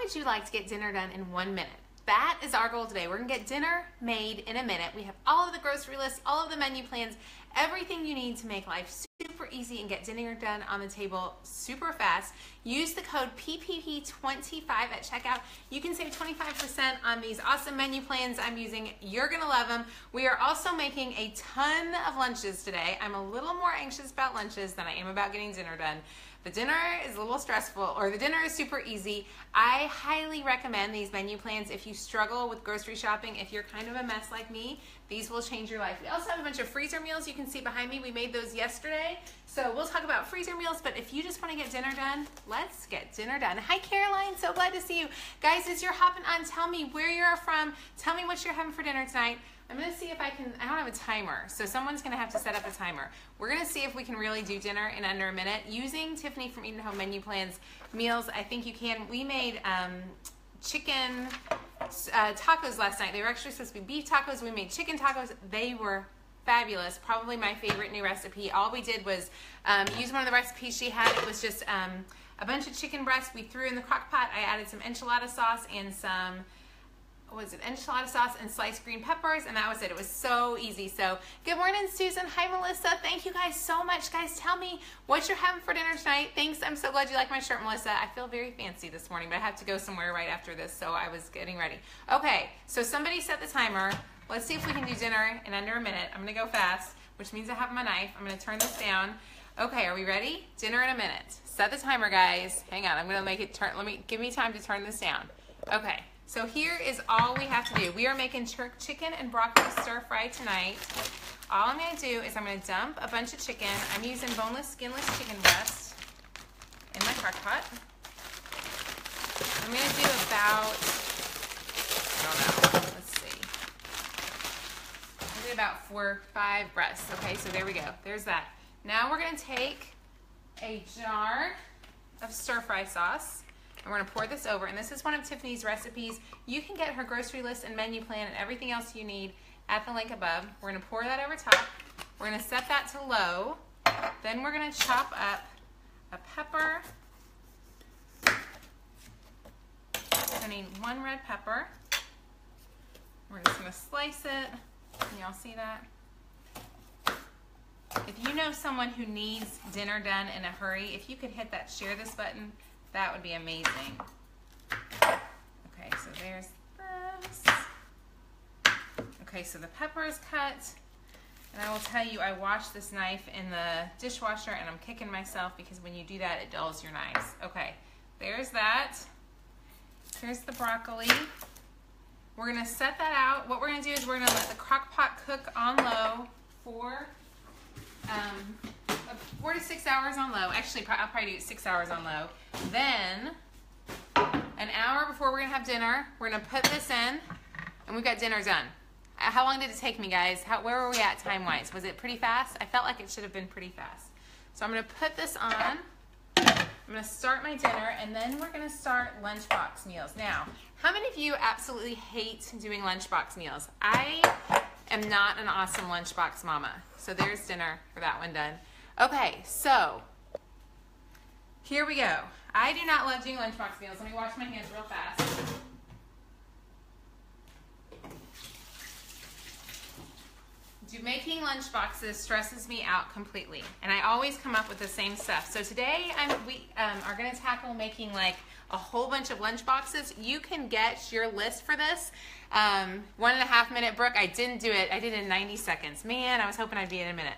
would you like to get dinner done in 1 minute? That is our goal today. We're gonna get dinner made in a minute. We have all of the grocery lists, all of the menu plans, everything you need to make life super easy and get dinner done on the table super fast. Use the code PPP25 at checkout. You can save 25% on these awesome menu plans I'm using. You're gonna love them. We are also making a ton of lunches today. I'm a little more anxious about lunches than I am about getting dinner done. The dinner is a little stressful, or the dinner is super easy. I highly recommend these menu plans if you struggle with grocery shopping. If you're kind of a mess like me, these will change your life. We also have a bunch of freezer meals you can see behind me. We made those yesterday. So we'll talk about freezer meals, but if you just want to get dinner done, let's get dinner done. Hi, Caroline. So glad to see you. Guys, as you're hopping on, tell me where you're from. Tell me what you're having for dinner tonight. I'm going to see if I don't have a timer, so someone's going to have to set up a timer. We're going to see if we can really do dinner in under a minute. Using Tiffany from Eat at Home Menu Plans meals, I think you can. We made chicken tacos last night. They were actually supposed to be beef tacos. We made chicken tacos. They were fabulous. Probably my favorite new recipe. All we did was use one of the recipes she had. It was just a bunch of chicken breasts we threw in the crock pot. I added some enchilada sauce and some enchilada sauce and sliced green peppers, and that was it. It was so easy. So good morning, Susan. Hi, Melissa. Thank you guys so much. Guys, tell me what you're having for dinner tonight. Thanks. I'm so glad you like my shirt, Melissa. I feel very fancy this morning, but I have to go somewhere right after this, so I was getting ready. Okay, so somebody set the timer. Let's see if we can do dinner in under a minute. I'm gonna go fast, which means I have my knife. I'm gonna turn this down. Okay, are we ready? Dinner in a minute. Set the timer, guys. Hang on, I'm gonna make it turn. Give me time to turn this down. Okay. So here is all we have to do. We are making chicken and broccoli stir fry tonight. All I'm gonna do is I'm gonna dump a bunch of chicken. I'm using boneless, skinless chicken breast in my crock pot. I'm gonna do about, I don't know, let's see. I did about 4 or 5 breasts. Okay, so there we go, there's that. Now we're gonna take a jar of stir fry sauce. And we're gonna pour this over, and this is one of Tiffany's recipes. You can get her grocery list and menu plan and everything else you need at the link above. We're gonna pour that over top. We're gonna set that to low. Then we're gonna chop up a pepper. I need 1 red pepper. We're just gonna slice it. Can y'all see that? If you know someone who needs dinner done in a hurry, if you could hit that share this button, that would be amazing. Okay, so there's this. Okay, so the pepper is cut. And I will tell you, I washed this knife in the dishwasher, and I'm kicking myself because when you do that, it dulls your knives. Okay, there's that. Here's the broccoli. We're gonna set that out. What we're gonna do is we're gonna let the crock pot cook on low for 4 to 6 hours on low. Actually, I'll probably do 6 hours on low. Then, an hour before we're gonna have dinner, we're gonna put this in, and we've got dinner done. How long did it take me, guys? Where were we at time-wise? Was it pretty fast? I felt like it should have been pretty fast. So I'm gonna put this on. I'm gonna start my dinner, and then we're gonna start lunchbox meals. Now, how many of you absolutely hate doing lunchbox meals? I am not an awesome lunchbox mama. So there's dinner for that one done. Okay, so here we go. I do not love doing lunchbox meals. Let me wash my hands real fast. Making lunch boxes stresses me out completely, and I always come up with the same stuff. So today we are going to tackle making like a whole bunch of lunch boxes. You can get your list for this. 1.5 minute, Brooke. I didn't do it. I did it in 90 seconds. Man, I was hoping I'd be in a minute.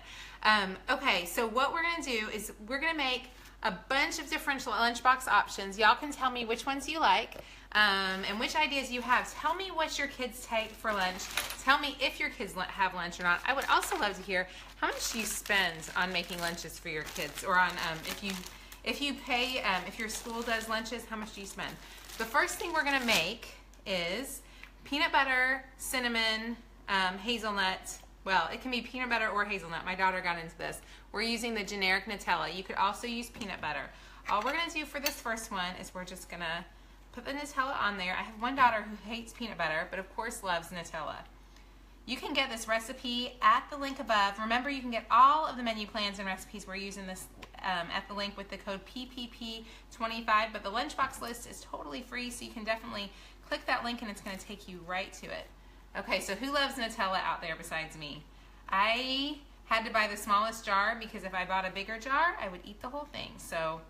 Okay, so what we're going to do is we're going to make a bunch of different lunchbox options. Y'all can tell me which ones you like and which ideas you have. Tell me what your kids take for lunch. Tell me if your kids have lunch or not. I would also love to hear how much you spend on making lunches for your kids, or on if you pay, if your school does lunches, how much do you spend? The first thing we're gonna make is peanut butter, cinnamon, hazelnut. Well, it can be peanut butter or hazelnut. My daughter got into this. We're using the generic Nutella. You could also use peanut butter. All we're gonna do for this first one is we're just gonna put the Nutella on there. I have one daughter who hates peanut butter, but of course loves Nutella. You can get this recipe at the link above. Remember, you can get all of the menu plans and recipes we're using this at the link with the code PPP25, but the lunchbox list is totally free, so you can definitely click that link and it's going to take you right to it. Okay, so who loves Nutella out there besides me? I had to buy the smallest jar because if I bought a bigger jar, I would eat the whole thing. So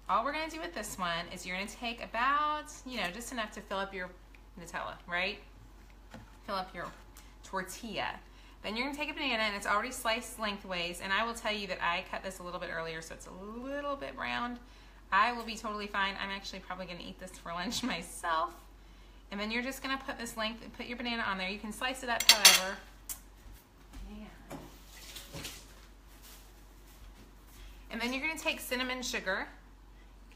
all we're going to do with this one is you're going to take about, just enough to fill up your Nutella, right? Fill up your tortilla. Then you're going to take a banana, and it's already sliced lengthways, and I will tell you that I cut this a little bit earlier, so it's a little bit round. I will be totally fine. I'm actually probably going to eat this for lunch myself. And then you're just going to put this length, put your banana on there. You can slice it up however. And then you're going to take cinnamon sugar.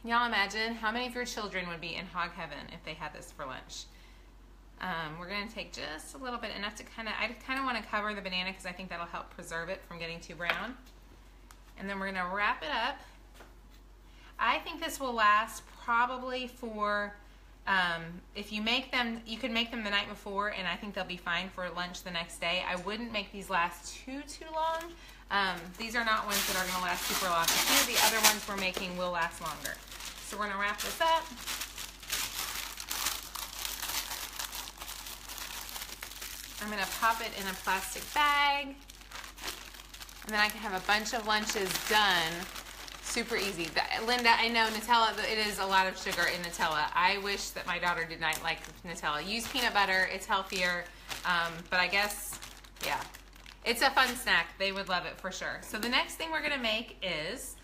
Can y'all imagine how many of your children would be in hog heaven if they had this for lunch? We're going to take just a little bit, enough to I kind of want to cover the banana because I think that'll help preserve it from getting too brown. And then we're going to wrap it up. I think this will last probably for, if you make them, you could make them the night before, and I think they'll be fine for lunch the next day. I wouldn't make these last too long. These are not ones that are going to last super long. A few of the other ones we're making will last longer. So we're going to wrap this up. I'm going to pop it in a plastic bag, and then I can have a bunch of lunches done super easy. Linda, I know Nutella, it is a lot of sugar in Nutella. I wish that my daughter did not like Nutella. Use peanut butter, it's healthier, but I guess, yeah. It's a fun snack. They would love it for sure. So the next thing we're going to make is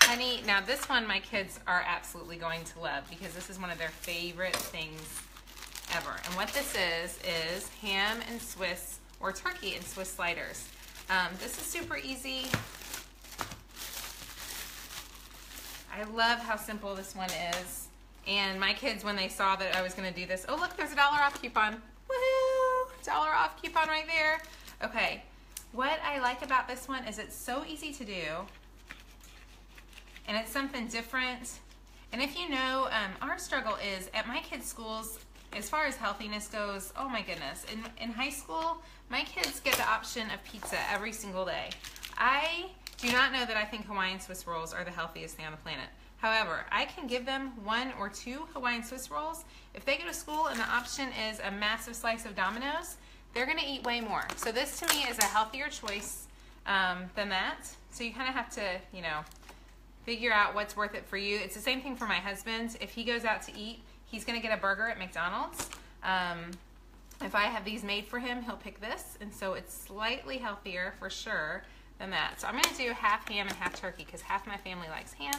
honey. Now this one my kids are absolutely going to love because this is one of their favorite things ever. And what this is ham and Swiss, or turkey and Swiss sliders. This is super easy. I love how simple this one is. And my kids, when they saw that I was going to do this, oh look, there's a $1 off coupon. Woohoo! $1 off coupon right there. Okay, what I like about this one is it's so easy to do. And it's something different. And if you know, our struggle is at my kids' schools, as far as healthiness goes, oh my goodness. In high school, my kids get the option of pizza every single day. I do not know that I think Hawaiian Swiss rolls are the healthiest thing on the planet. However, I can give them 1 or 2 Hawaiian Swiss rolls. If they go to school and the option is a massive slice of Domino's, they're going to eat way more. So this to me is a healthier choice than that. So you kind of have to, figure out what's worth it for you. It's the same thing for my husband. If he goes out to eat, he's going to get a burger at McDonald's. If I have these made for him, he'll pick this. And so it's slightly healthier for sure than that. So I'm going to do half ham and half turkey because half my family likes ham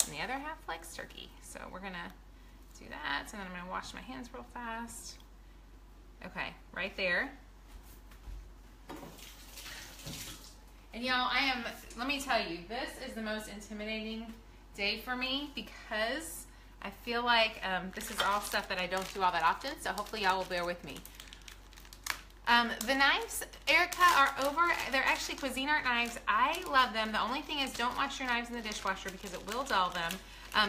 and the other half likes turkey. So we're going to do that. And then I'm going to wash my hands real fast. Okay, right there. And y'all, let me tell you, this is the most intimidating day for me because I feel like this is all stuff that I don't do all that often, so hopefully y'all will bear with me. The knives, Erica, are over. They're actually Cuisinart knives. I love them. The only thing is don't wash your knives in the dishwasher because it will dull them.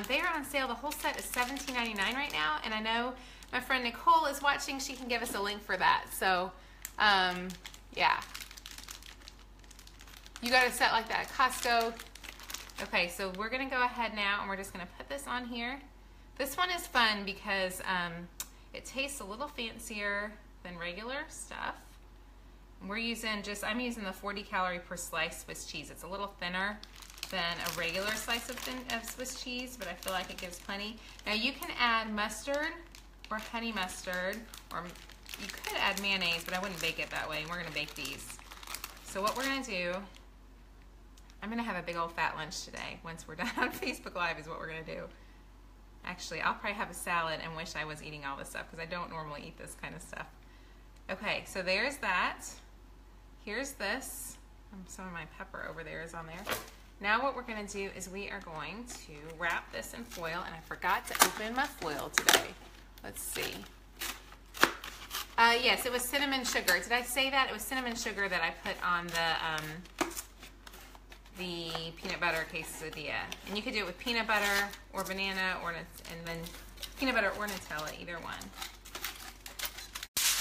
They are on sale. The whole set is $17.99 right now, and I know my friend Nicole is watching. She can give us a link for that. So, yeah. You got a set like that at Costco. Okay, so we're going to go ahead now, and we're just going to put this on here. This one is fun because it tastes a little fancier than regular stuff. We're using I'm using the 40 calorie per slice Swiss cheese. It's a little thinner than a regular slice of Swiss cheese, but I feel like it gives plenty. Now you can add mustard or honey mustard, or you could add mayonnaise, but I wouldn't bake it that way. We're going to bake these. So what we're going to do, I'm going to have a big old fat lunch today. Once we're done on Facebook Live is what we're going to do. Actually, I'll probably have a salad and wish I was eating all this stuff because I don't normally eat this kind of stuff. Okay, so there's that. Here's this. Some of my pepper over there is on there. Now what we're going to do is we are going to wrap this in foil, and I forgot to open my foil today. Let's see. Yes, it was cinnamon sugar. Did I say that? It was cinnamon sugar that I put on the peanut butter quesadilla. And you could do it with peanut butter or banana, and then peanut butter or Nutella, either one.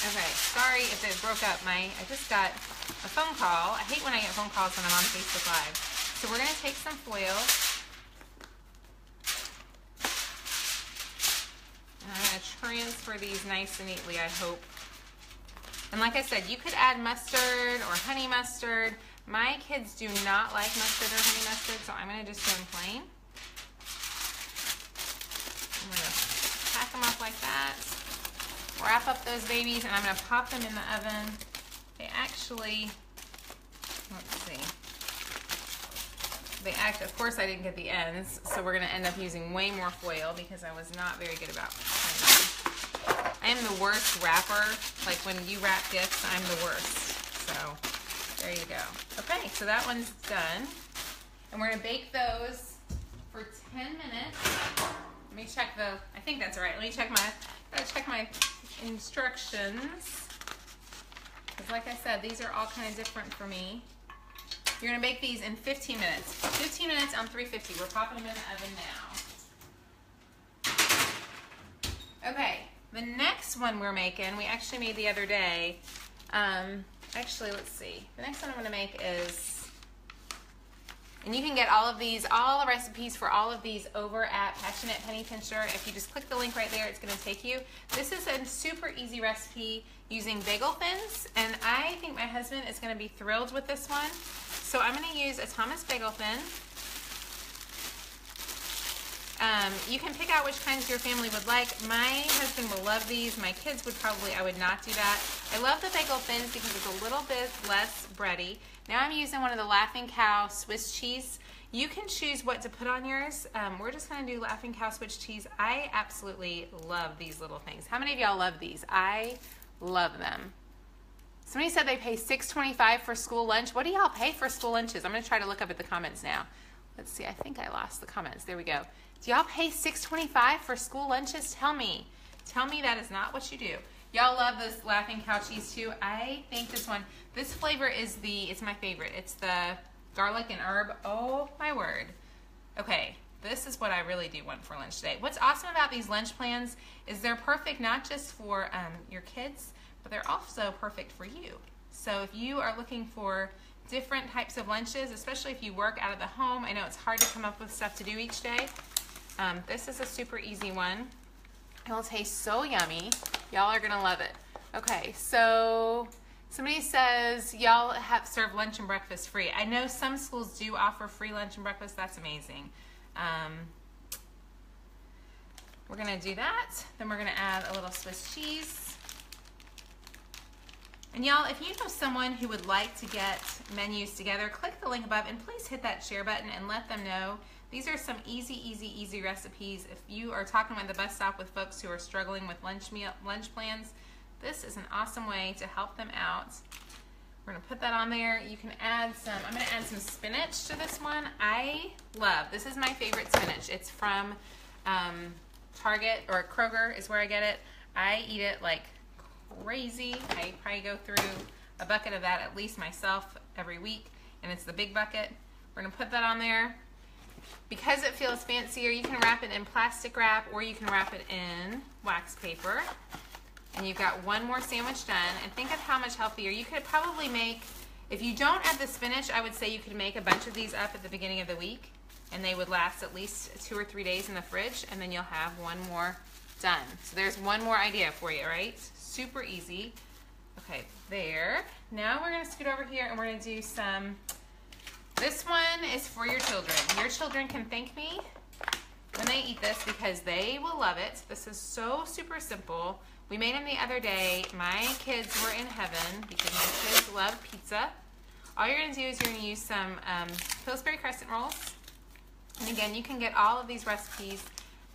Okay, sorry if it broke up. I just got a phone call. I hate when I get phone calls when I'm on Facebook Live. So we're going to take some foil for these nice and neatly, I hope. And like I said, you could add mustard or honey mustard. My kids do not like mustard or honey mustard, so I'm going to just go in plain. I'm going to pack them up like that. Wrap up those babies, and I'm going to pop them in the oven. They actually, let's see. Of course I didn't get the ends, so we're going to end up using way more foil because I was not very good about cutting. I am the worst wrapper. Like when you wrap gifts, I'm the worst. So there you go. Okay, so that one's done. And we're going to bake those for 10 minutes. Let me check I think that's right. Let me check my instructions. Because like I said, these are all kind of different for me. You're going to bake these in 15 minutes. 15 minutes on 350. We're popping them in the oven now. Okay, the next one we're making, we actually made the other day. Actually, let's see. The next one I'm going to make is, and you can get all of these, all the recipes for all of these over at Passionate Penny Pincher. If you just click the link right there, it's going to take you. This is a super easy recipe using bagel thins, and I think my husband is going to be thrilled with this one. So I'm going to use a Thomas bagel thin. You can pick out which kinds your family would like. My husband will love these. My kids would probably, I would not do that. I love the bagel thins because it's a little bit less bready. Now I'm using one of the Laughing Cow Swiss cheese. You can choose what to put on yours. We're just going to do Laughing Cow Swiss cheese. I absolutely love these little things. How many of y'all love these? I love them. Somebody said they pay $6.25 for school lunch. What do y'all pay for school lunches? I'm going to try to look up at the comments now. Let's see. I think I lost the comments. There we go. Do y'all pay $6.25 for school lunches? Tell me. Tell me that is not what you do. Y'all love this Laughing Cow cheese too. I think this flavor is it's my favorite. It's the garlic and herb. Oh my word. Okay. This is what I really do want for lunch today. What's awesome about these lunch plans is they're perfect not just for your kids, but they're also perfect for you. So if you are looking for different types of lunches, especially if you work out of the home, I know it's hard to come up with stuff to do each day. This is a super easy one. It'll taste so yummy. Y'all are gonna love it. Okay, so somebody says y'all have served lunch and breakfast free. I know some schools do offer free lunch and breakfast. That's amazing. We're gonna do that. Then we're gonna add a little Swiss cheese. And y'all, if you know someone who would like to get menus together, click the link above and please hit that share button and let them know. These are some easy recipes. If you are talking at the bus stop with folks who are struggling with lunch plans, this is an awesome way to help them out. We're gonna put that on there. You can add I'm gonna add some spinach to this one. This is my favorite spinach. It's from Target, or Kroger is where I get it. I eat it like crazy. I probably go through a bucket of that at least myself every week, and it's the big bucket. We're gonna put that on there. Because it feels fancier, you can wrap it in plastic wrap or you can wrap it in wax paper. And you've got one more sandwich done. And think of how much healthier. You could probably make, if you don't add the spinach, I would say you could make a bunch of these up at the beginning of the week, and they would last at least 2 or 3 days in the fridge, and then you'll have one more done. So there's one more idea for you, right? Super easy. Okay, there. Now we're gonna scoot over here and we're gonna do this one is for your children. Your children can thank me when they eat this because they will love it. This is so super simple. We made them the other day. My kids were in heaven because my kids love pizza. All you're gonna do is you're gonna use some Pillsbury crescent rolls. And again, you can get all of these recipes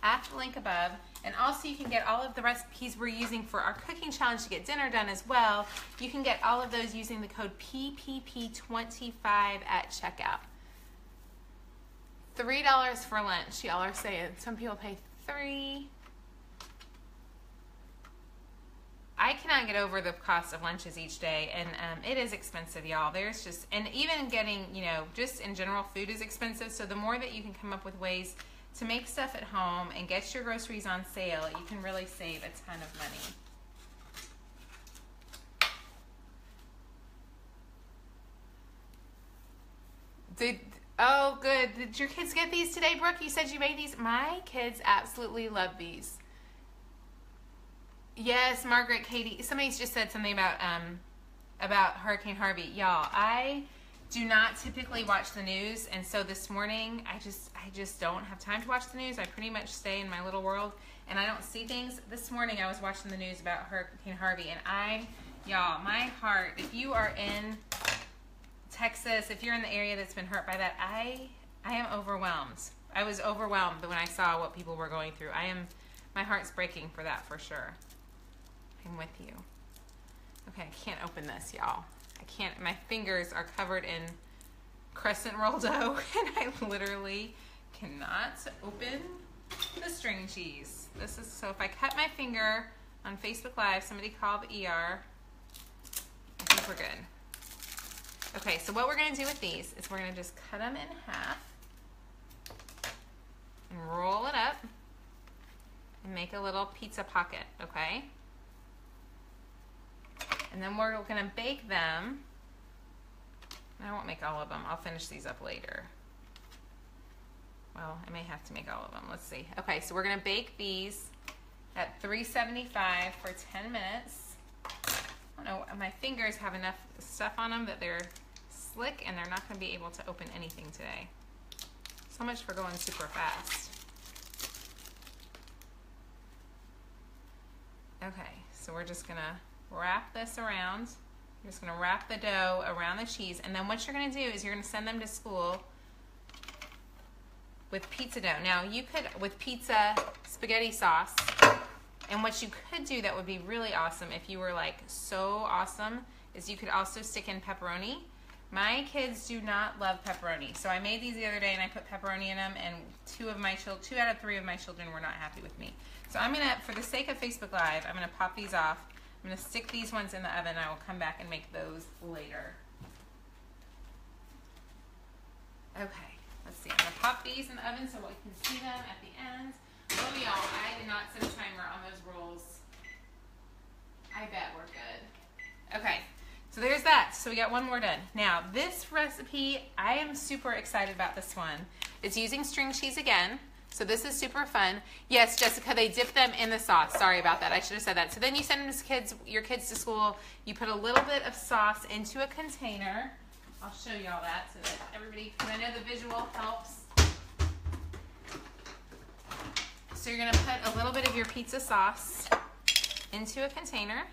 at the link above. And also you can get all of the recipes we're using for our cooking challenge to get dinner done as well. You can get all of those using the code PPP25 at checkout. $3 for lunch, y'all are saying. Some people pay $3. I cannot get over the cost of lunches each day, and it is expensive, y'all. There's just, and even getting, just in general, food is expensive. So the more that you can come up with ways to make stuff at home and get your groceries on sale, you can really save a ton of money. Oh, good. Did your kids get these today, Brooke? You said you made these. My kids absolutely love these. Yes, Margaret, Katie. Somebody's just said something about Hurricane Harvey. Y'all, I do not typically watch the news, and so this morning I just don't have time to watch the news. I pretty much stay in my little world, and I don't see things. This morning I was watching the news about Hurricane Harvey, and y'all, my heart, if you are in Texas, if you're in the area that's been hurt by that, I am overwhelmed. I was overwhelmed when I saw what people were going through. My heart's breaking for that for sure. I'm with you. Okay, I can't open this, y'all. I can't, my fingers are covered in crescent roll dough, and I literally cannot open the string cheese. So if I cut my finger on Facebook Live, somebody call the ER. I think we're good. Okay, so what we're gonna do with these is we're gonna just cut them in half and roll it up and make a little pizza pocket, okay? And then we're gonna bake them. I won't make all of them. I'll finish these up later. Well, I may have to make all of them. Let's see. Okay, so we're gonna bake these at 375 for 10 minutes. I don't know, my fingers have enough stuff on them that they're slick and they're not gonna be able to open anything today. So much for going super fast. Okay, so we're just gonna wrap this around. You're just gonna wrap the dough around the cheese, and then what you're gonna do is you're gonna send them to school with pizza dough. Now you could, with pizza spaghetti sauce, and what you could do that would be really awesome if you were like so awesome is you could also stick in pepperoni. My kids do not love pepperoni, so I made these the other day and I put pepperoni in them, and 2 out of 3 of my children were not happy with me. So I'm gonna, for the sake of Facebook Live, I'm gonna pop these off. I'm gonna stick these ones in the oven. I will come back and make those later. Okay, let's see. I'm gonna pop these in the oven so we can see them at the end. Oh y'all, I did not set a timer on those rolls. I bet we're good. Okay, so there's that. So we got one more done. Now this recipe, I am super excited about this one. It's using string cheese again. So this is super fun. Yes, Jessica, they dip them in the sauce. Sorry about that. I should have said that. So then you send them to your kids to school. You put a little bit of sauce into a container. I'll show y'all that so that everybody, because I know the visual helps. So you're gonna put a little bit of your pizza sauce into a container.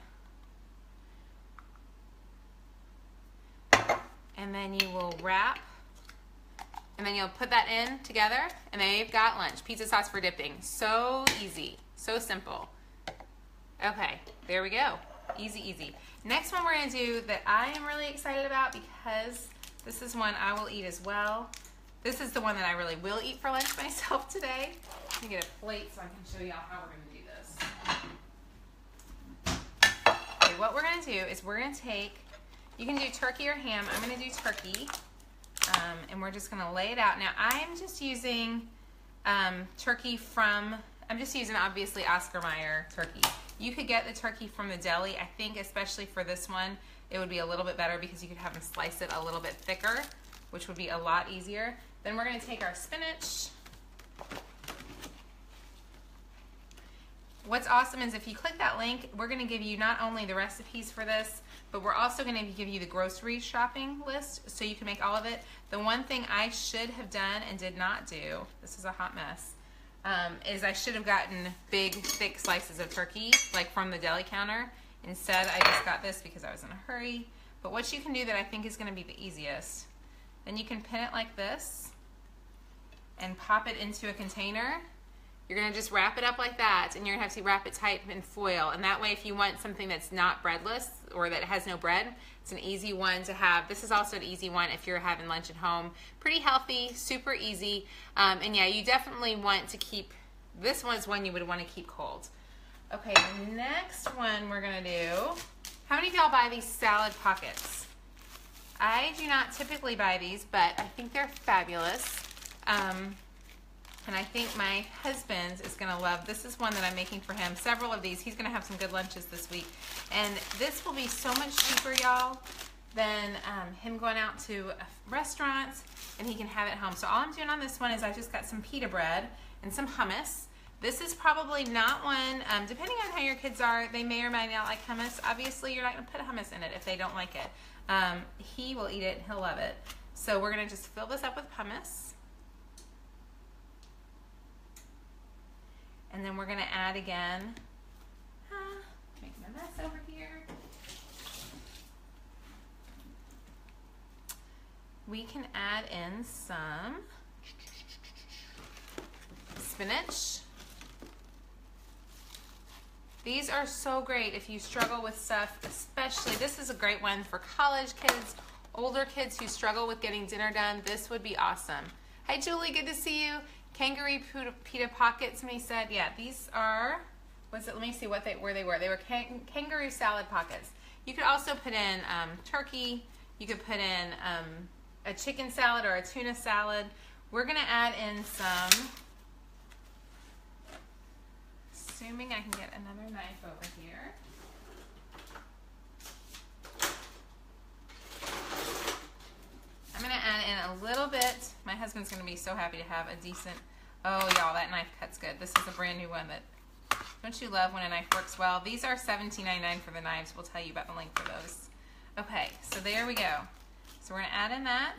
And then you will wrap. And then you'll put that in together, and then you've got lunch. Pizza sauce for dipping. So easy, so simple. Okay, there we go. Easy, easy. Next one we're gonna do that I am really excited about because this is one I will eat as well. This is the one that I really will eat for lunch myself today. Let me get a plate so I can show y'all how we're gonna do this. Okay, what we're gonna do is we're gonna take, you can do turkey or ham. I'm gonna do turkey. And we're just gonna lay it out. Now I'm just using turkey from, I'm just using obviously Oscar Mayer turkey. You could get the turkey from the deli. I think especially for this one, it would be a little bit better because you could have them slice it a little bit thicker, which would be a lot easier. Then we're gonna take our spinach. What's awesome is if you click that link, we're gonna give you not only the recipes for this, but we're also gonna give you the grocery shopping list so you can make all of it. The one thing I should have done and did not do, this is a hot mess, is I should have gotten big, thick slices of turkey, like from the deli counter. Instead, I just got this because I was in a hurry. But what you can do that I think is gonna be the easiest, then you can pin it like this and pop it into a container. You're gonna just wrap it up like that, and you're gonna have to wrap it tight in foil. And that way, if you want something that's not breadless or that has no bread, it's an easy one to have. This is also an easy one if you're having lunch at home. Pretty healthy, super easy. And yeah, you definitely want to keep, this one's one you would wanna keep cold. Okay, the next one we're gonna do, how many of y'all buy these salad pockets? I do not typically buy these, but I think they're fabulous. And I think my husband is gonna love, this is one that I'm making for him, several of these. He's gonna have some good lunches this week. And this will be so much cheaper, y'all, than him going out to a restaurant, and he can have it at home. So all I'm doing on this one is I just got some pita bread and some hummus. This is probably not one, depending on how your kids are, they may or may not like hummus. Obviously, you're not going to put hummus in it if they don't like it. He will eat it. He'll love it. So we're going to just fill this up with hummus. And then we're going to add again, making a mess over here. We can add in some spinach. These are so great if you struggle with stuff, especially, this is a great one for college kids, older kids who struggle with getting dinner done. This would be awesome. Hi Julie, good to see you. Kangaroo pita pockets, somebody said. Yeah, these are, let me see where they were. They were kangaroo salad pockets. You could also put in turkey. You could put in a chicken salad or a tuna salad. We're gonna add in some, assuming I can get another knife over here. I'm gonna add in a little bit. My husband's gonna be so happy to have a decent, oh y'all, that knife cuts good. This is a brand new one that, don't you love when a knife works well? These are $17.99 for the knives. We'll tell you about the link for those. Okay, so there we go. So we're gonna add in that.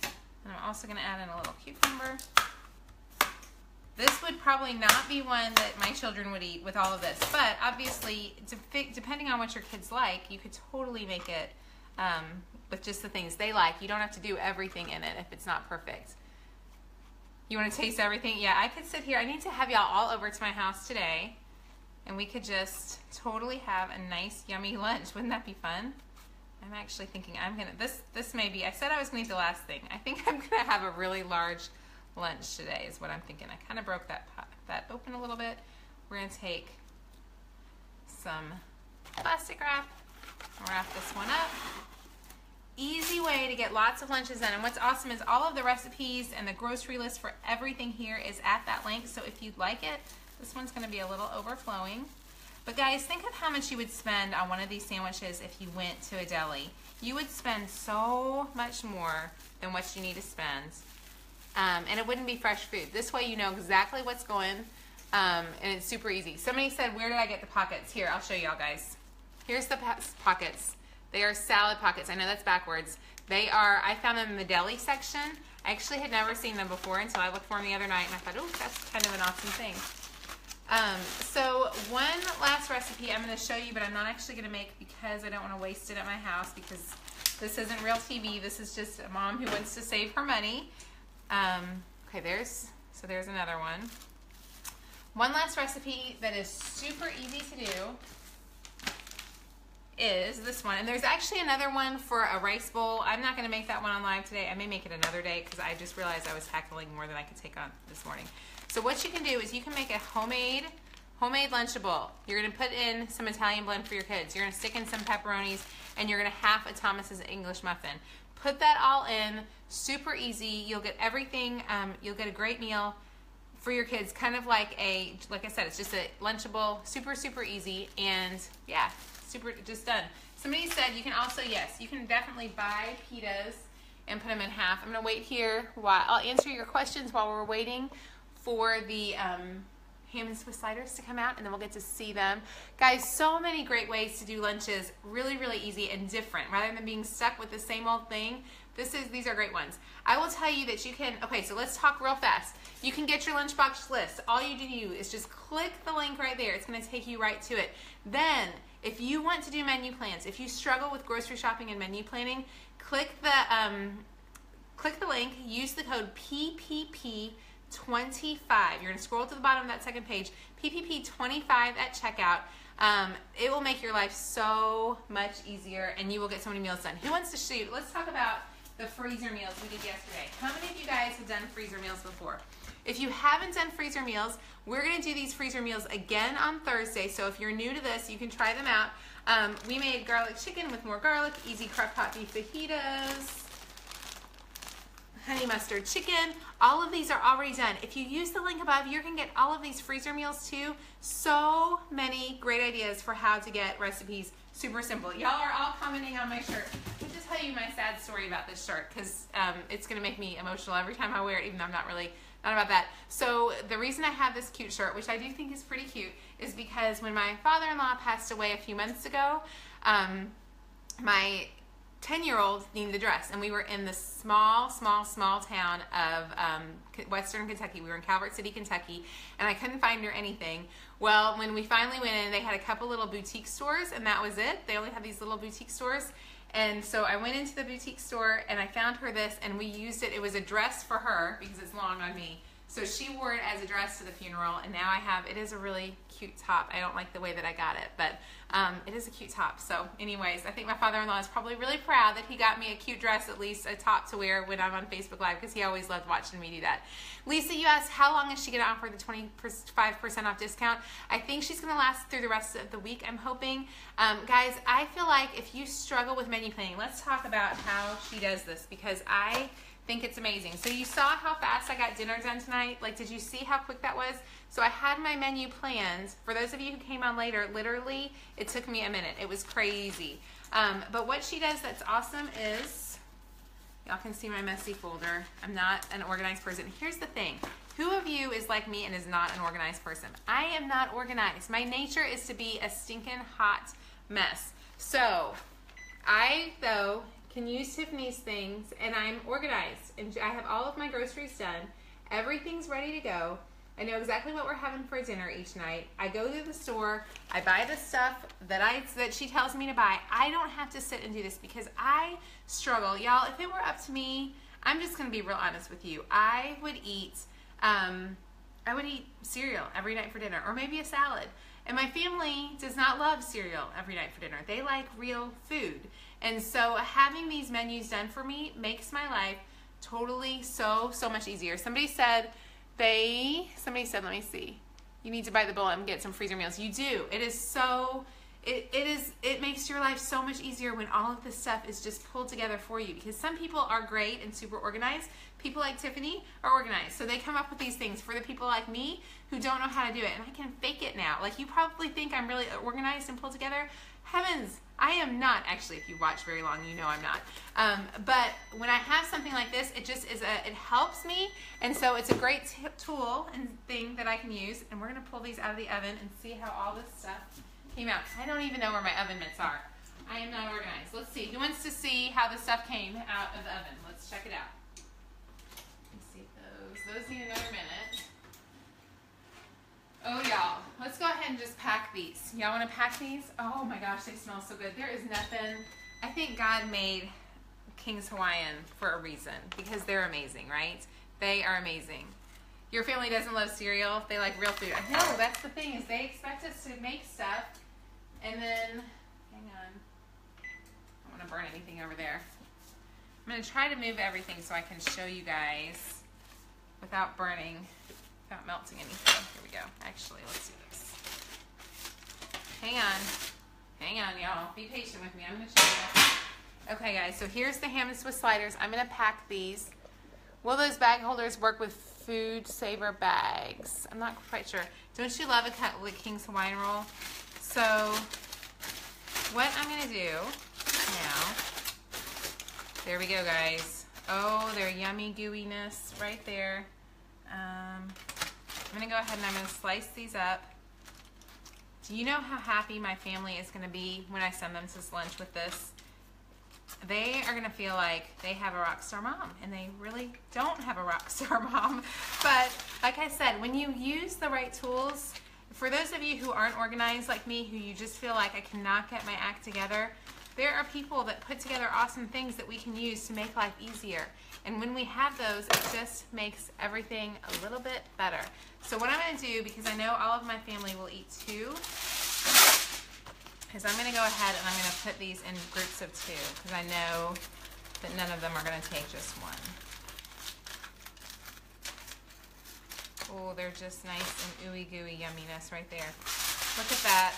And I'm also gonna add in a little cucumber. This would probably not be one that my children would eat with all of this, but obviously, depending on what your kids like, you could totally make it with just the things they like. You don't have to do everything in it if it's not perfect. You want to taste everything? Yeah, I could sit here. I need to have y'all all over to my house today, and we could just totally have a nice, yummy lunch. Wouldn't that be fun? I'm actually thinking I'm gonna, this may be, I said I was gonna eat the last thing. I think I'm gonna have a really large lunch today is what I'm thinking. I kind of broke that open a little bit. We're gonna take some plastic wrap and wrap this one up. Easy way to get lots of lunches done. And what's awesome is all of the recipes and the grocery list for everything here is at that link. So if you'd like it, this one's gonna be a little overflowing. But guys, think of how much you would spend on one of these sandwiches if you went to a deli. You would spend so much more than what you need to spend. And it wouldn't be fresh food. This way you know exactly what's going, and it's super easy. Somebody said, where did I get the pockets? Here, I'll show y'all guys. Here's the pockets. They are salad pockets. I know that's backwards. They are, I found them in the deli section. I actually had never seen them before until I looked for them the other night, and I thought, oh, that's kind of an awesome thing. So one last recipe I'm going to show you, but I'm not actually going to make because I don't want to waste it at my house, because this isn't real TV. This is just a mom who wants to save her money. Okay, there's another one. One last recipe that is super easy to do is this one. And there's actually another one for a rice bowl. I'm not going to make that one on live today. I may make it another day because I just realized I was tackling more than I could take on this morning. So what you can do is you can make a homemade Lunchable. You're going to put in some Italian blend for your kids. You're going to stick in some pepperonis, and you're going to half a Thomas's English muffin. Put that all in, super easy. You'll get everything. You'll get a great meal for your kids, kind of like I said, it's just a Lunchable, super, super easy, and yeah, super, just done. Somebody said you can also, yes, you can definitely buy pitas and put them in half. I'm going to wait here while I'll answer your questions while we're waiting for the ham and Swiss sliders to come out, and then we'll get to see them. Guys, so many great ways to do lunches, really, really easy and different. Rather than being stuck with the same old thing, these are great ones. I will tell you that you can, okay, so let's talk real fast. You can get your lunchbox list. All you do is just click the link right there. It's going to take you right to it. Then, if you want to do menu plans, if you struggle with grocery shopping and menu planning, click the link, use the code PPP25. You're going to scroll to the bottom of that second page, PPP25 at checkout. It will make your life so much easier, and you will get so many meals done. Who wants to shoot? Let's talk about the freezer meals we did yesterday. How many of you guys have done freezer meals before? If you haven't done freezer meals, we're going to do these freezer meals again on Thursday. So if you're new to this, you can try them out. We made garlic chicken with more garlic, easy crock pot beef fajitas, honey mustard chicken. All of these are already done. If you use the link above, you can get all of these freezer meals too. So many great ideas for how to get recipes super simple. Y'all are all commenting on my shirt. Let me just tell you my sad story about this shirt, because it's going to make me emotional every time I wear it, even though I'm not Not about that. So the reason I have this cute shirt, which I do think is pretty cute, is because when my father-in-law passed away a few months ago, my 10-year-old needed a dress, and we were in the small town of Western Kentucky. We were in Calvert City, Kentucky, and I couldn't find her anything. Well, when we finally went in, they had a couple little boutique stores, and that was it. They only had these little boutique stores. And so I went into the boutique store and I found her this, and we used it. It was a dress for her because it's long on me. So she wore it as a dress to the funeral, and now it is a really cute top. I don't like the way that I got it, but it is a cute top. So anyways, I think my father-in-law is probably really proud that he got me a cute dress, at least a top to wear when I'm on Facebook Live, because he always loved watching me do that. Lisa, you asked how long is she going to offer the 25% off discount? I think she's going to last through the rest of the week, I'm hoping. Guys, I feel like if you struggle with menu planning, let's talk about how she does this, because I think it's amazing. So you saw how fast I got dinner done tonight. Like, did you see how quick that was? So I had my menu planned. For those of you who came on later, literally it took me a minute. It was crazy. But what she does that's awesome is, y'all can see my messy folder. I'm not an organized person. Here's the thing. Who of you is like me and is not an organized person? I am not organized. My nature is to be a stinking hot mess. So I, though, can use Tiffany's things, and I'm organized, and I have all of my groceries done. Everything's ready to go. I know exactly what we're having for dinner each night. I go to the store, I buy the stuff that she tells me to buy. I don't have to sit and do this because I struggle. Y'all, if it were up to me, I'm just gonna be real honest with you. I would eat cereal every night for dinner, or maybe a salad. And my family does not love cereal every night for dinner. They like real food. And so having these menus done for me makes my life totally so much easier. Somebody said, let me see, you need to bite the bullet and get some freezer meals. You do. It is so, it makes your life so much easier when all of this stuff is just pulled together for you, because some people are great and super organized. People like Tiffany are organized. So they come up with these things for the people like me who don't know how to do it. And I can fake it now. Like, you probably think I'm really organized and pulled together. Heavens, I am not. Actually, if you watch very long, you know I'm not. But when I have something like this, it just is it helps me. And so it's a great tool and thing that I can use. And we're going to pull these out of the oven and see how all this stuff came out. I don't even know where my oven mitts are. I am not organized. Let's see. Who wants to see how the stuff came out of the oven? Let's check it out. Let's see those. Those need another minute. Oh, y'all, let's go ahead and just pack these. Y'all want to pack these? Oh my gosh, they smell so good. There is nothing. I think God made King's Hawaiian for a reason, because they're amazing, right? They are amazing. Your family doesn't love cereal. They like real food. I know, that's the thing, is they expect us to make stuff, and then, hang on. I don't want to burn anything over there. I'm going to try to move everything so I can show you guys without burning. Without melting anything. Here we go. Actually, let's do this. Hang on, y'all. Be patient with me. I'm going to show you. Okay, guys. So here's the ham and Swiss sliders. I'm going to pack these. Will those bag holders work with food saver bags? I'm not quite sure. Don't you love a King's Hawaiian roll? So what I'm going to do now. There we go, guys. Oh, their yummy gooiness right there. I'm going to go ahead and I'm going to slice these up. Do you know how happy my family is going to be when I send them to lunch with this? They are going to feel like they have a rock star mom, and they really don't have a rock star mom. But like I said, when you use the right tools, for those of you who aren't organized like me, who you just feel like I cannot get my act together, there are people that put together awesome things that we can use to make life easier. And when we have those, it just makes everything a little bit better. So what I'm going to do, because I know all of my family will eat two, is I'm going to go ahead and I'm going to put these in groups of two, because I know that none of them are going to take just one. Oh, they're just nice and ooey gooey yumminess right there. Look at that.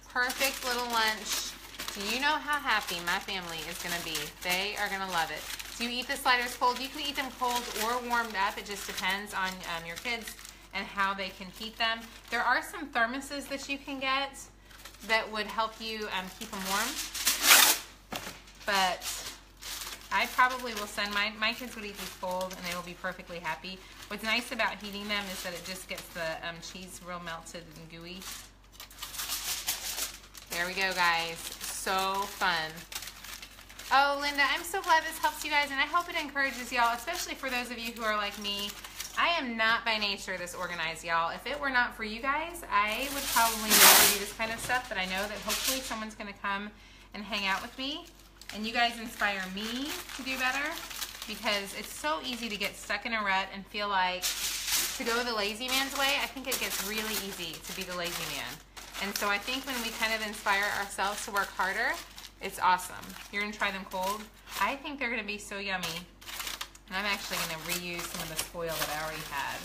Perfect little lunch. Do you know how happy my family is going to be? They are going to love it. Do you eat the sliders cold? You can eat them cold or warmed up. It just depends on your kids and how they can keep them. There are some thermoses that you can get that would help you keep them warm. But I probably will send my kids would eat these cold and they will be perfectly happy. What's nice about heating them is that it just gets the cheese real melted and gooey. There we go, guys. So fun. Oh, Linda, I'm so glad this helps you guys, and I hope it encourages y'all, especially for those of you who are like me. I am not by nature this organized, y'all. If it were not for you guys, I would probably never do this kind of stuff, but I know that hopefully someone's going to come and hang out with me, and you guys inspire me to do better, because it's so easy to get stuck in a rut and feel like to go the lazy man's way. I think it gets really easy to be the lazy man. And so I think when we kind of inspire ourselves to work harder, it's awesome. You're going to try them cold. I think they're going to be so yummy. And I'm actually going to reuse some of this foil that I already had.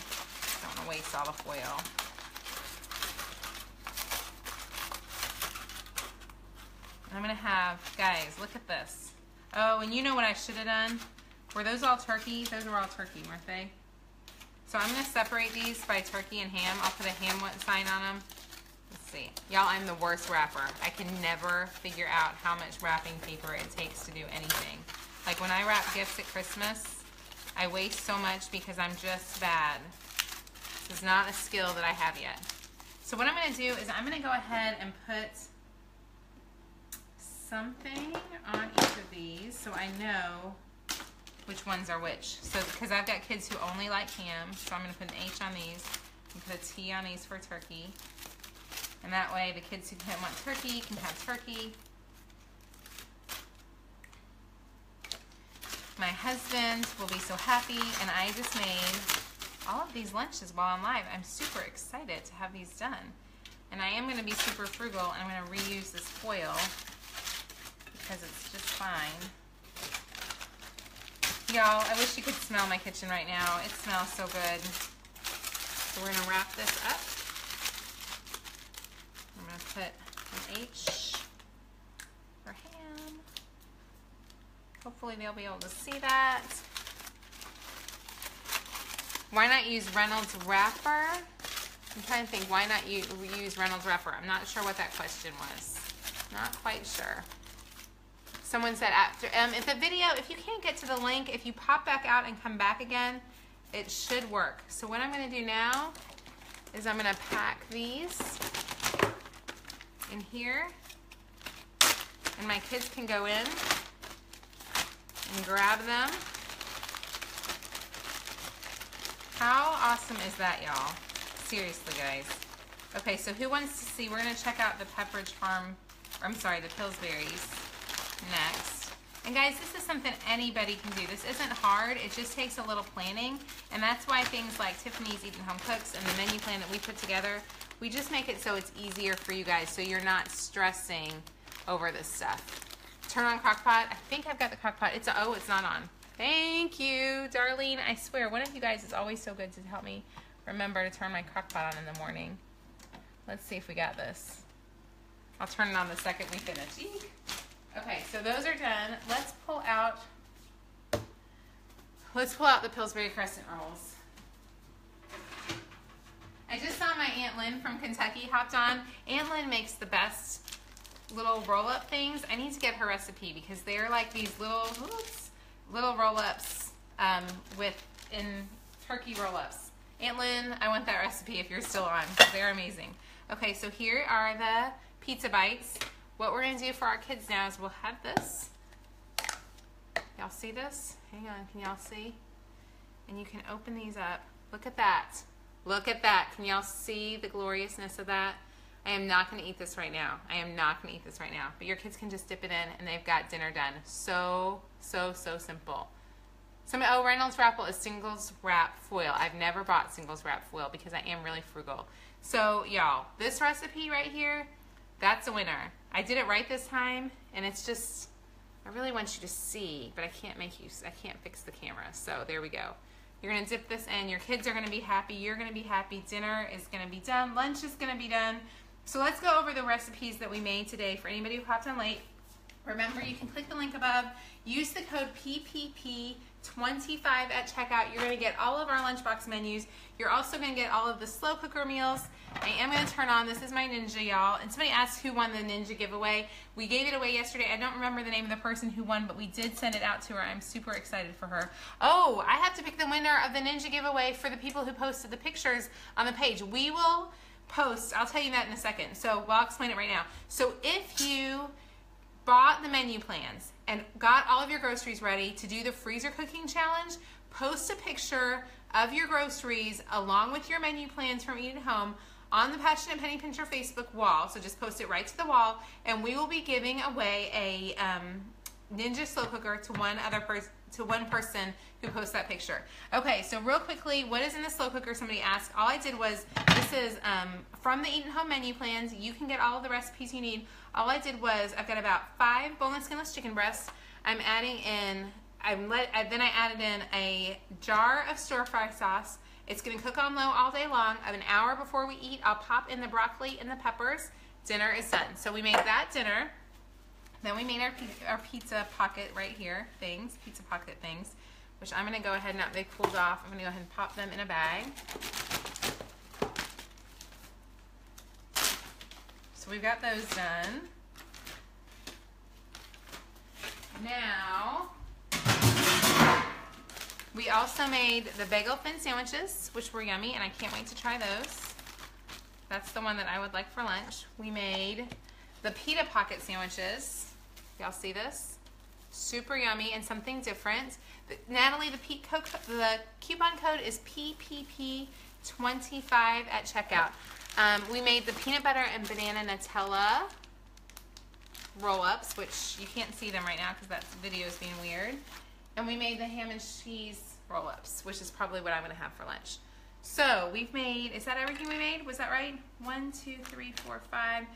Don't want to waste all the foil. And I'm going to have, guys, look at this. Oh, and you know what I should have done? Were those all turkey? Those were all turkey, weren't they? So I'm going to separate these by turkey and ham. I'll put a ham sign on them. Let's see. Y'all, I'm the worst wrapper. I can never figure out how much wrapping paper it takes to do anything. Like when I wrap gifts at Christmas, I waste so much because I'm just bad. This is not a skill that I have yet. So what I'm going to do is I'm going to go ahead and put something on each of these so I know which ones are which. So because I've got kids who only like ham, so I'm going to put an H on these and put a T on these for turkey. And that way the kids who want turkey can have turkey. My husband will be so happy, and I just made all of these lunches while I'm live. I'm super excited to have these done. And I am going to be super frugal, and I'm going to reuse this foil because it's just fine. Y'all, I wish you could smell my kitchen right now. It smells so good. So we're going to wrap this up. I'm going to put an H for ham. Hopefully they'll be able to see that. Why not use Reynolds wrapper? I'm trying to think, why not use Reynolds wrapper? I'm not sure what that question was. Not quite sure. Someone said after, if the video, if you can't get to the link, if you pop back out and come back again, it should work. So what I'm going to do now is I'm going to pack these in here, and my kids can go in and grab them. How awesome is that, y'all? Seriously, guys. Okay, so who wants to see? We're going to check out the Pepperidge Farm, or I'm sorry, the Pillsbury's next. And guys, this is something anybody can do. This isn't hard. It just takes a little planning, and that's why things like Tiffany's Eat at Home Cooks and the menu plan that we put together, we just make it so it's easier for you guys, so you're not stressing over this stuff. Turn on crockpot. I think I've got the crockpot. Oh, it's not on. Thank you, Darlene. I swear, one of you guys is always so good to help me remember to turn my crockpot on in the morning. Let's see if we got this. I'll turn it on the second we finish. Eek. Okay, so those are done. Let's pull out the Pillsbury Crescent rolls. I just saw my Aunt Lynn from Kentucky hopped on. Aunt Lynn makes the best little roll-up things. I need to get her recipe because they're like these little roll-ups in turkey roll-ups. Aunt Lynn, I want that recipe if you're still on. They're amazing. Okay, so here are the pizza bites. What we're going to do for our kids now is we'll have this. Y'all see this? Hang on, can y'all see? And you can open these up. Look at that. Look at that. Can y'all see the gloriousness of that? I am not going to eat this right now. I am not going to eat this right now. But your kids can just dip it in and they've got dinner done. So simple. Reynolds wrapper is singles wrap foil. I've never bought singles wrap foil because I am really frugal. So y'all, this recipe right here, that's a winner. I did it right this time, and it's just, I really want you to see, but I can't fix the camera. So there we go. You're gonna dip this in, your kids are gonna be happy, you're gonna be happy, dinner is gonna be done, lunch is gonna be done. So let's go over the recipes that we made today for anybody who hopped on late. Remember, you can click the link above, use the code PPP25 at checkout. You're gonna get all of our lunchbox menus. You're also gonna get all of the slow cooker meals, I am going to turn on, this is my Ninja, y'all. And somebody asked who won the Ninja giveaway. We gave it away yesterday. I don't remember the name of the person who won, but we did send it out to her. I'm super excited for her. Oh, I have to pick the winner of the Ninja giveaway for the people who posted the pictures on the page. We will post, I'll tell you that in a second. So, well, I'll explain it right now. So if you bought the menu plans and got all of your groceries ready to do the freezer cooking challenge, post a picture of your groceries along with your menu plans from Eat at Home on the Passionate Penny Pincher Facebook wall. So just post it right to the wall, and we will be giving away a Ninja slow cooker to one person who posts that picture. Okay, so real quickly, what is in the slow cooker? Somebody asked. All I did was, this is from the Eat at Home menu plans. You can get all of the recipes you need. All I did was, I've got about 5 boneless skinless chicken breasts. I'm adding in, then I added in a jar of stir-fry sauce. It's going to cook on low all day long. An hour before we eat, I'll pop in the broccoli and the peppers. Dinner is done. So we made that dinner. Then we made our pizza pocket right here pizza pocket things, which I'm going to go ahead, now they've cooled off, I'm going to go ahead and pop them in a bag. So we've got those done. Now, we also made the bagel thin sandwiches, which were yummy, and I can't wait to try those. That's the one that I would like for lunch. We made the pita pocket sandwiches. Y'all see this? Super yummy and something different. Natalie, the coupon code is PPP25 at checkout. We made the peanut butter and banana Nutella roll-ups, which you can't see them right now because that video is being weird. And we made the ham and cheese roll-ups, which is probably what I'm going to have for lunch. So we've made, is that everything we made? Was that right? 1, 2, 3, 4, 5.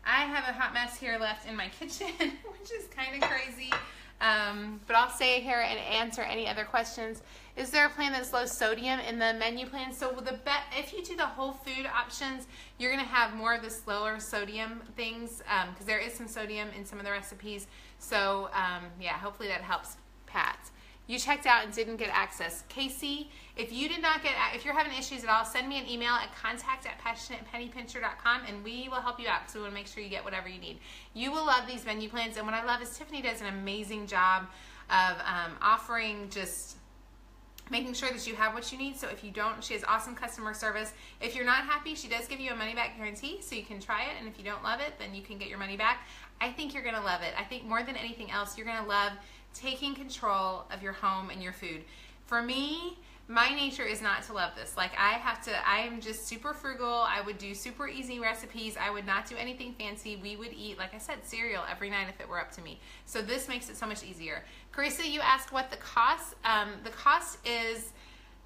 I have a hot mess here left in my kitchen, which is kind of crazy. But I'll stay here and answer any other questions. Is there a plan that's low sodium in the menu plan? So if you do the whole food options, you're going to have more of the slower sodium things because there is some sodium in some of the recipes. So yeah, hopefully that helps, Pat. You checked out and didn't get access. Casey, if you did not get, if you're having issues at all, send me an email at contact@passionatepennypincher.com and we will help you out because we want to make sure you get whatever you need. You will love these menu plans, and what I love is Tiffany does an amazing job of offering, just making sure that you have what you need. So if you don't, she has awesome customer service. If you're not happy, she does give you a money-back guarantee, so you can try it, and if you don't love it, then you can get your money back. I think you're going to love it. I think more than anything else, you're going to love taking control of your home and your food. For me, my nature is not to love this. Like I am just super frugal. I would do super easy recipes. I would not do anything fancy. We would eat, like I said, cereal every night if it were up to me. So this makes it so much easier. Carissa, you asked what the cost. The cost is,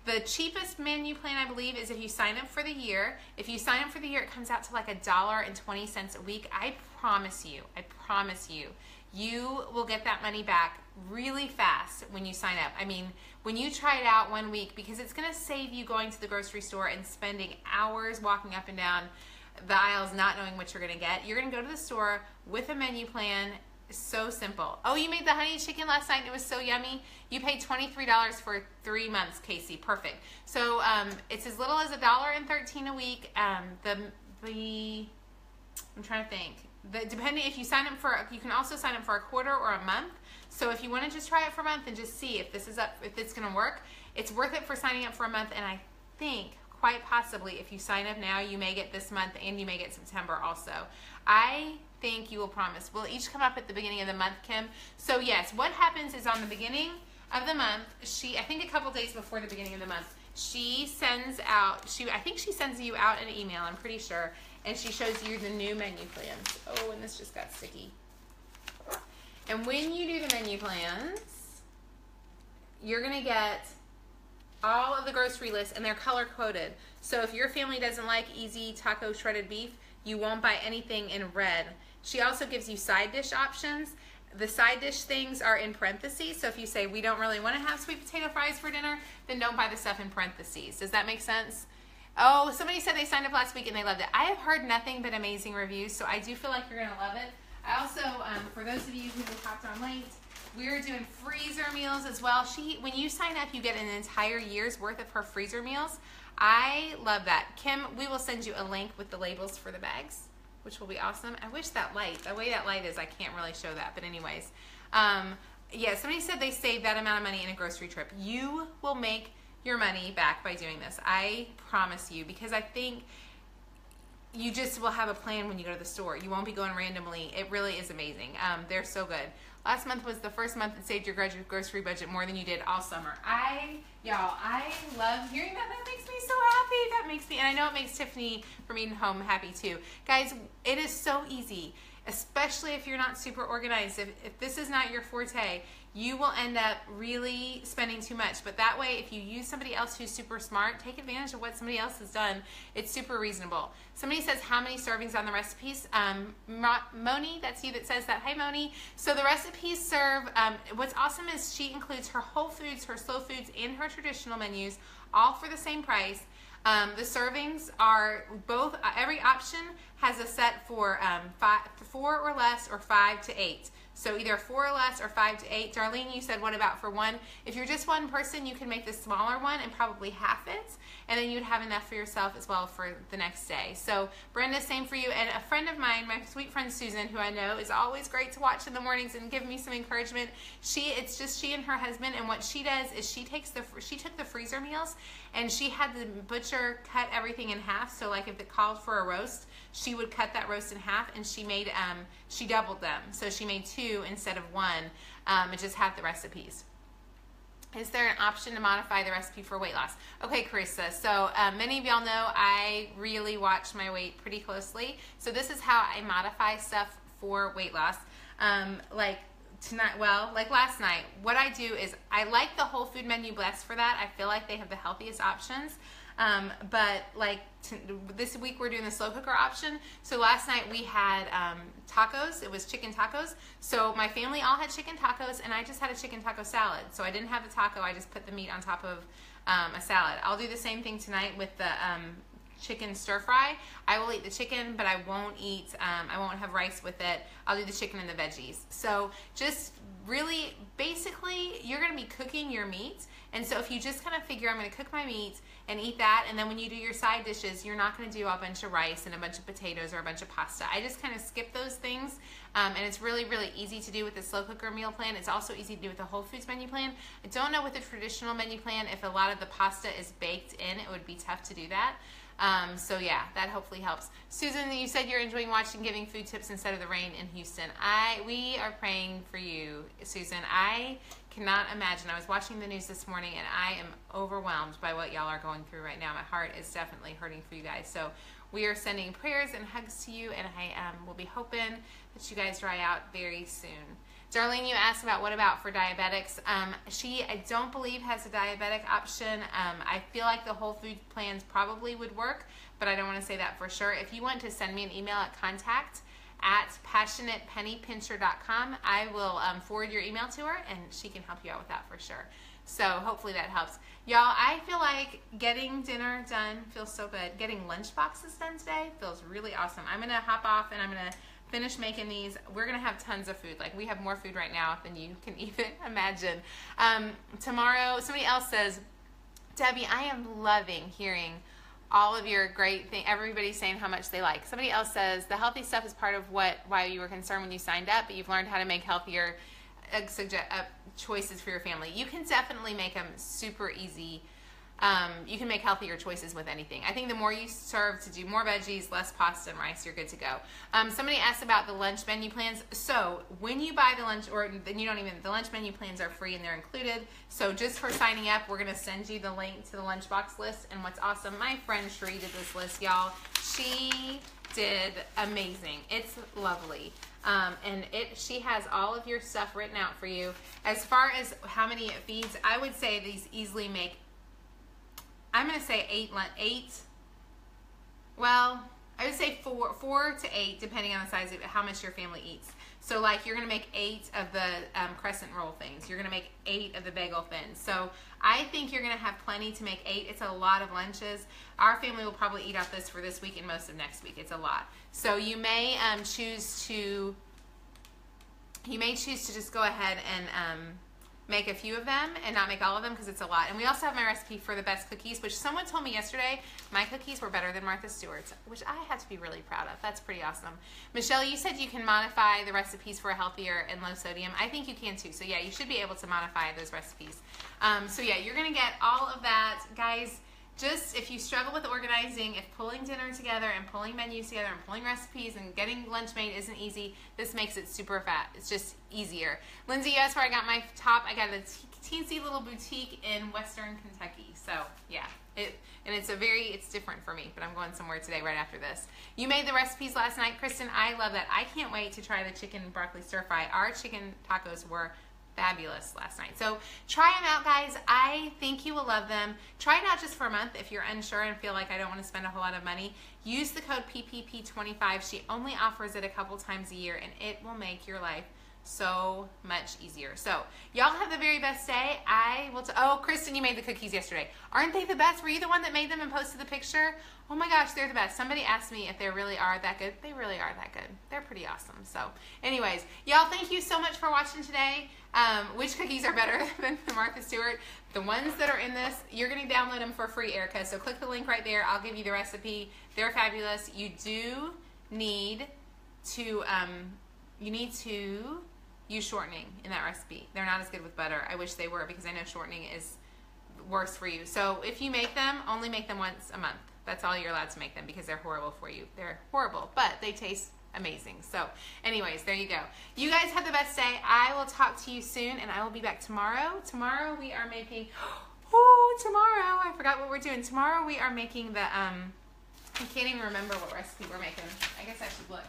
the cheapest menu plan, I believe, is if you sign up for the year. If you sign up for the year, it comes out to like $1.20 a week. I promise you, you will get that money back really fast when you sign up. I mean, when you try it out 1 week, because it's going to save you going to the grocery store and spending hours walking up and down the aisles not knowing what you're going to get. You're going to go to the store with a menu plan. So simple. Oh, you made the honey chicken last night and it was so yummy. You paid $23 for 3 months, Casey. Perfect. So it's as little as $1.13 a week. I'm trying to think. Depending if you sign up for, you can also sign up for a quarter or a month. So if you want to just try it for a month and just see if this is if it's going to work, it's worth it for signing up for a month. And I think quite possibly if you sign up now, you may get this month and you may get September also. I think you will promise. We'll each come up at the beginning of the month, Kim. So yes, what happens is on the beginning of the month, I think a couple days before the beginning of the month, she sends out, I think she sends you out an email, I'm pretty sure, and she shows you the new menu plans. Oh, and this just got sticky. And when you do the menu plans, you're going to get all of the grocery lists, and they're color coded. So if your family doesn't like easy taco shredded beef, you won't buy anything in red. She also gives you side dish options. The side dish things are in parentheses. So if you say, we don't really want to have sweet potato fries for dinner, then don't buy the stuff in parentheses. Does that make sense? Oh, somebody said they signed up last week and they loved it. I have heard nothing but amazing reviews, so I do feel like you're going to love it. I also, for those of you who hopped on late, we're doing freezer meals as well. When you sign up, you get an entire year's worth of her freezer meals. I love that. Kim, we will send you a link with the labels for the bags, which will be awesome. I wish that light, the way that light is, I can't really show that. But anyways, yeah, somebody said they saved that amount of money in a grocery trip. You will make your money back by doing this. I promise you, because I think you just will have a plan when you go to the store. You won't be going randomly. It really is amazing. They're so good. Last month was the first month that saved your grocery budget more than you did all summer. Y'all, I love hearing that. That makes me so happy. That makes me, and I know it makes Tiffany from Eating Home happy too. Guys, it is so easy, especially if you're not super organized. If this is not your forte, you will end up really spending too much. But that way, if you use somebody else who's super smart, take advantage of what somebody else has done. It's super reasonable. Somebody says, how many servings on the recipes? Moni, that's you that says that. Hi, Moni. So the recipes serve, what's awesome is she includes her whole foods, her slow foods, and her traditional menus, all for the same price. The servings are both, every option has a set for 4 or less or 5 to 8. So either 4 or less or 5 to 8. Darlene, you said what about for one? If you're just one person, you can make the smaller one and probably half it. And then you'd have enough for yourself as well for the next day. So Brenda, same for you. And a friend of mine, my sweet friend Susan, who I know is always great to watch in the mornings and give me some encouragement. It's just she and her husband, and what she does is she took the freezer meals and she had the butcher cut everything in half. So like if it called for a roast, she would cut that roast in half, and she made she doubled them. So she made 2 instead of 1, and just half the recipes. Is there an option to modify the recipe for weight loss? Okay, Carissa, so many of y'all know I really watch my weight pretty closely. So this is how I modify stuff for weight loss. Like tonight, well, like last night, what I do is I like the whole food menu best for that. I feel like they have the healthiest options. But like this week we're doing the slow cooker option. So last night we had tacos. It was chicken tacos. So my family all had chicken tacos, and I just had a chicken taco salad. So I didn't have the taco. I just put the meat on top of a salad. I'll do the same thing tonight with the chicken stir fry. I will eat the chicken, but I won't have rice with it. I'll do the chicken and the veggies. So just really, basically, you're going to be cooking your meat. And so if you just kind of figure, I'm going to cook my meat and eat that, and then when you do your side dishes, you're not going to do a bunch of rice and a bunch of potatoes or a bunch of pasta. I just kind of skip those things, and it's really, really easy to do with the slow cooker meal plan. It's also easy to do with the Whole Foods menu plan. I don't know with the traditional menu plan, if a lot of the pasta is baked in, it would be tough to do that. So yeah, that hopefully helps. Susan, you said you're enjoying watching Giving Food Tips instead of the rain in Houston. We are praying for you, Susan. I cannot imagine. I was watching the news this morning, and I am overwhelmed by what y'all are going through right now. My heart is definitely hurting for you guys. So we are sending prayers and hugs to you, and I will be hoping that you guys dry out very soon. Darlene, you asked about what about for diabetics. I don't believe has a diabetic option. I feel like the whole food plans probably would work, but I don't want to say that for sure. If you want to send me an email at contact@passionatepennypincher.com, I will forward your email to her, and she can help you out with that for sure. So hopefully that helps. Y'all, I feel like getting dinner done feels so good. Getting lunch boxes done today feels really awesome. I'm going to hop off, and I'm going to finish making these. We're going to have tons of food. Like, we have more food right now than you can even imagine. Tomorrow, somebody else says, Debbie, I am loving hearing all of your great things. Everybody's saying how much they like. Somebody else says, the healthy stuff is part of why you were concerned when you signed up, but you've learned how to make healthier choices for your family. You can definitely make them super easy. You can make healthier choices with anything. I think the more you serve to do more veggies, less pasta and rice, you're good to go. Somebody asked about the lunch menu plans. So when you buy the lunch, or then you don't even, the lunch menu plans are free and they're included. So just for signing up, we're going to send you the link to the lunchbox list. And what's awesome, my friend Sheree did this list, y'all. She did amazing. It's lovely. And she has all of your stuff written out for you. As far as how many it feeds, I would say these easily make, I'm going to say 8. Well, I would say 4 to 8, depending on the size of how much your family eats. So like, you're going to make 8 of the crescent roll things. You're going to make 8 of the bagel thins. So I think you're going to have plenty to make 8. It's a lot of lunches. Our family will probably eat out this for this week and most of next week. It's a lot. So you may choose to just go ahead and make a few of them and not make all of them because it's a lot. And we also have my recipe for the best cookies, which someone told me yesterday my cookies were better than Martha Stewart's, which I have to be really proud of. That's pretty awesome. Michelle, you said you can modify the recipes for a healthier and low sodium. I think you can too. So yeah, you should be able to modify those recipes. So yeah, you're gonna get all of that, guys. Just if you struggle with organizing, if pulling dinner together and pulling menus together and pulling recipes and getting lunch made isn't easy, this makes it super fat. It's just easier. Lindsay, that's where I got my top. I got a teensy little boutique in Western Kentucky. So yeah, it's different for me, but I'm going somewhere today right after this. You made the recipes last night, Kristen. I love that. I can't wait to try the chicken broccoli stir fry. Our chicken tacos were fabulous last night. So try them out, guys. I think you will love them. Try it out just for a month if you're unsure and feel like I don't want to spend a whole lot of money. Use the code PPP25. She only offers it a couple times a year, and it will make your life so much easier. So y'all have the very best day. Oh, Kristen, you made the cookies yesterday. Aren't they the best? Were you the one that made them and posted the picture? Oh my gosh, they're the best. Somebody asked me if they really are that good. They really are that good. They're pretty awesome. So anyways, y'all, thank you so much for watching today. Which cookies are better than the Martha Stewart? The ones that are in this, you're going to download them for free, Erica. So click the link right there. I'll give you the recipe. They're fabulous. You do need to, use shortening in that recipe. They're not as good with butter. I wish they were because I know shortening is worse for you. So if you make them, only make them once a month. That's all you're allowed to make them because they're horrible for you. They're horrible, but they taste amazing. So anyways, there you go. You guys have the best day. I will talk to you soon, and I will be back tomorrow. Tomorrow we are making, I forgot what we're doing. Tomorrow we are making the, I can't even remember what recipe we're making. I guess I should look.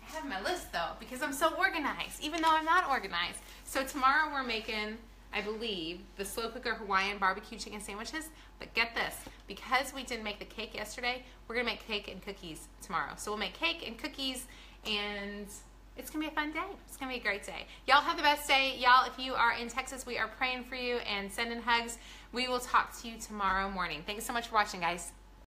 I have my list though because I'm so organized, even though I'm not organized. So tomorrow we're making, I believe, the slow cooker Hawaiian barbecue chicken sandwiches. But get this, because we didn't make the cake yesterday, we're gonna make cake and cookies tomorrow. So we'll make cake and cookies, and it's gonna be a fun day. It's gonna be a great day. Y'all have the best day. Y'all, if you are in Texas, we are praying for you and sending hugs. We will talk to you tomorrow morning. Thanks so much for watching, guys.